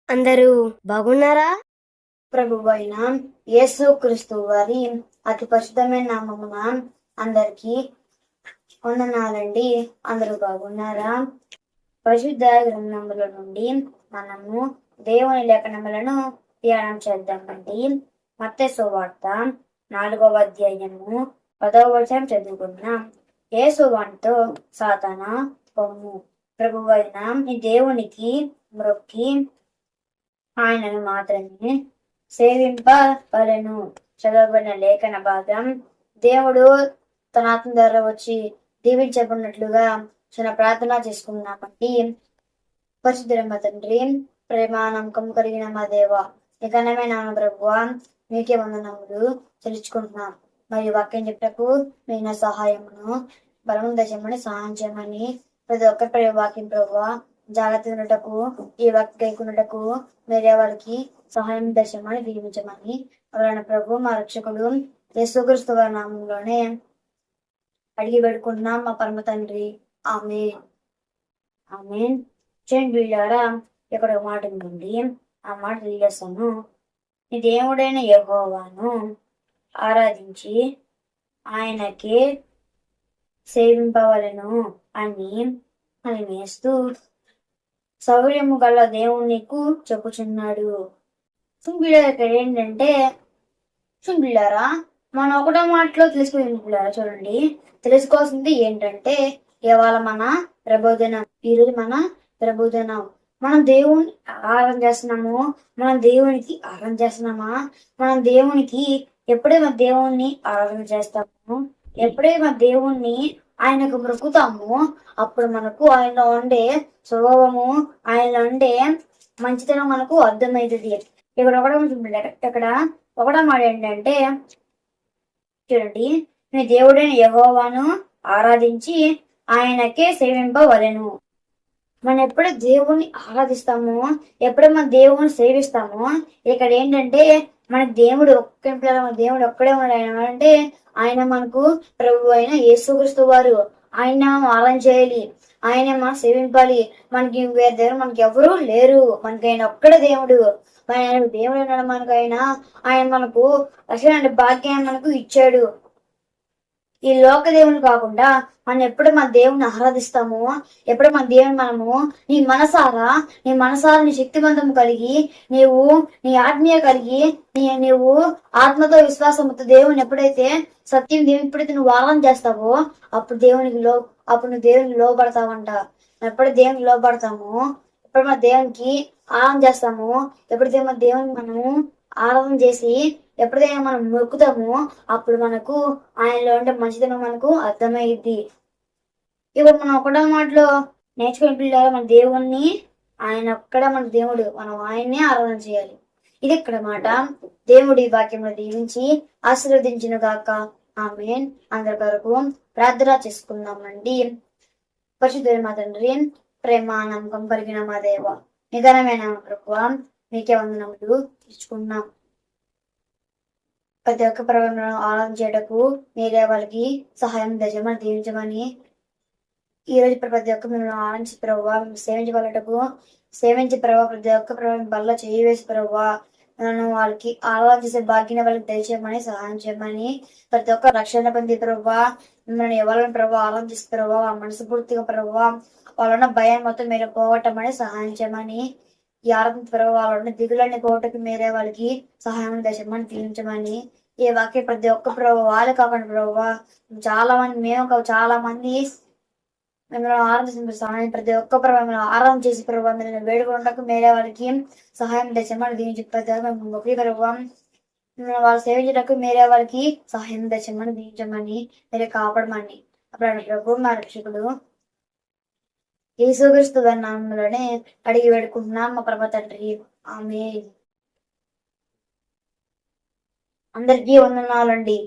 అందరూ బాగున్నారా? ప్రభువైన యేసు క్రీస్తు వారి అతి పరిశుద్ధమైన నామమున అందరికీ వందనాలండి. అందరూ బాగున్నారా? పరిశుద్ధ గ్రంథముల నుండి మనము దేవుని లేఖనములను ధ్యానం చేద్దామండి. మత్తయి సువార్త 4వ అధ్యాయము 10వ వచనం చదువుకున్నాం. యేసు వానితో సాతానా పొమ్ము, ప్రభువైన నీ దేవునికి మ్రొక్కి ఆయనను మాత్రమే సేవింపవలెను. చదవబడిన లేఖన భాగం దేవుడు తన ఆత్మ ద్వారా వచ్చి దీవించబడినట్లుగా చిన్న ప్రార్థన చేసుకున్నామండి. పరిశుద్ధులైన తండ్రి, ప్రేమ నమ్మకం కలిగిన మా దేవ, నిఘనమైన ప్రభువ, మీకే వందనములు చెల్లించుకుంటున్నాం. మరియు వాక్యం చెప్పుటకు మీ సహాయమును బలము దశమని సహాయం చేయమని ప్రతి ఒక్కరి వాక్యం ప్రభువ జాగ్రత్త ఉండటకు, ఈ వాక్య గైకున్నటకు వేరే వాళ్ళకి సహాయం దర్శనమని దీవించమని అలానే ప్రభు మా రక్షకుడు యేసుక్రీస్తు వారి నామంలోనే అడిగి పెడుకుంటున్నాం మా పరమ తండ్రి. ఆమేన్. ఆమేన్. చేయండి వీళ్ళారా, ఇక్కడ ఒక మాట ఉంది, ఆ మాట తెలియస్తాను. నీ దేవుడైన యెహోవాను ఆరాధించి ఆయనకే సేవింపవలను అని వేస్తూ సౌర్యము గల దేవుడు నీకు చెప్పుచున్నాడు. ఇక్కడ ఏంటంటే చూపిల్లారా, మనం ఒకటో మాటలో తెలుసుకోవాలనుకున్నారా? చూడండి, తెలుసుకోవాల్సింది ఏంటంటే ఇవాళ మన ప్రబోధనం, ఈరోజు మన ప్రబోధనం. మనం దేవుని ఆరాధన చేస్తున్నాము, మనం దేవునికి ఆరాధన చేస్తున్నామా? మనం దేవునికి ఎప్పుడైతే మన దేవుణ్ణి ఆరాధన చేస్తాము, ఎప్పుడైతే మన దేవుణ్ణి ఆయనకు మొక్కుతాము, అప్పుడు మనకు ఆయన ఉండే స్వభావము, ఆయన ఉండే మంచితనం మనకు అర్థమవుతుంది. ఇక్కడ ఒకటో మాట ఏంటంటే చూడండి, నీ దేవుడైన యెహోవాను ఆరాధించి ఆయనకే సేవింపవలెను. మనం ఎప్పుడైతే దేవుణ్ణి ఆరాధిస్తామో, ఎప్పుడైతే మన దేవుని సేవిస్తామో, ఇక్కడ ఏంటంటే మన దేవుడు దేవుడు ఒక్కడే ఉన్నాడు అంటే ఆయన మనకు ప్రభు అయిన యేసుక్రీస్తు వారు. ఆయన ఆరాధన చేయాలి, ఆయన మనం సేవింపాలి. మనకి వేరే దేవుడు మనకి ఎవరు లేరు, మనకి ఆయన ఒక్కడే దేవుడు. ఆయన దేవుడు ఉన్నాడు మనకు. ఆయన మనకు అసలు భాగ్యాన్ని మనకు ఇచ్చాడు. ఈ లోక దేవుని కాకుండా మనం ఎప్పుడు మన దేవుని ఆరాధిస్తామో, ఎప్పుడు మన దేవుని మనము నీ మనసారా నీ శక్తివంతం కలిగి, నీ ఆత్మీయ కలిగి, నీవు ఆత్మతో విశ్వాసంతో దేవుని ఎప్పుడైతే సత్యం దేవుని ఎప్పుడైతే నువ్వు ఆరాధన చేస్తావో, అప్పుడు నువ్వు దేవునికి లోబడతావంట. ఎప్పుడు దేవునికి లోబడతామో, ఎప్పుడు మన దేవునికి ఆరాధన చేస్తాము, ఎప్పుడైతే మన దేవుని మనము ఆరాధన చేసి ఎప్పుడైనా మనం మొక్కుతామో, అప్పుడు మనకు ఆయనలో ఉండే మంచితనం మనకు అర్థమైద్ది. ఇప్పుడు మనం ఒకటో మాటలో నేర్చుకునే పిల్లలు మన దేవుణ్ణి, ఆయన ఒక్కడ మన దేవుడు, మనం ఆయన్నే ఆరాధన చేయాలి. ఇది ఇక్కడ మాట. దేవుడి వాక్యంలో దీవించి ఆశీర్వదించిన గాక. ఆమేన్. అందరి వరకు ప్రార్థన చేసుకుందామండి. పరిశుద్ధుడైన మా తండ్రి, ప్రేమ నమ్మకం కలిగిన మా దేవ, నిదానమైన ప్రభువా, మీకే వందనములు ఇచ్చుకున్నాం. ప్రతి ఒక్క ప్రభుత్వం ఆరాధన చేయటకు మీరే వాళ్ళకి సహాయం దయచేయమని దీవించమని ఈ రోజు ప్రతి ఒక్క మిమ్మల్ని ఆరాధించి ప్రభావ సేవించి ప్రభావ ప్రతి ఒక్క ప్రభావం బల్ల చేయి వేసి ప్రభావ నన్ను వాళ్ళకి ఆరాధన చేసే భాగ్యాన్ని వాళ్ళకి దయచేయమని సహాయం చేయమని, ప్రతి ఒక్క రక్షణ పొంది ప్రభావ మిమ్మల్ని ఎవరైనా ప్రభావ ఆరాధన చేసే ప్రభావ మనస్ఫూర్తిగా ప్రభావ వాళ్ళన్న భయం మొత్తం మీరు పోగొట్టమని సహాయం చేయమని, ఈ ఆరాధన ప్రభావ వాళ్ళ దిగులన్నీ పోగొట్టకి మీరే వాళ్ళకి సహాయం దయచేయమని దీవించమని, ఈ వాక్య ప్రతి ఒక్క ప్రభావ వాళ్ళు కాకుండా ప్రభావ చాలా మంది మిమ్మల్ని ఆరాధన సహాయం ప్రతి ఒక్క ప్రభావం ఆరాధన చేసి ప్రభావ మిమ్మల్ని వేడుకుంటకు మీరే వాళ్ళకి సహాయం దయచేయమని దీవించి ప్రతి ఒక్క ప్రభావం వాళ్ళు సేవించడానికి మీరే వాళ్ళకి సహాయం దయచేయమని దీవించమని మీరే కాపాడమని అప్పుడు ప్రభు మా రక్షకుడు యేసుక్రీస్తు వారి నామములోనే అడిగి వేడుకుంటున్నాం మా పరమ తండ్రి. ఆమేన్. అందరికీ వందనాలండి.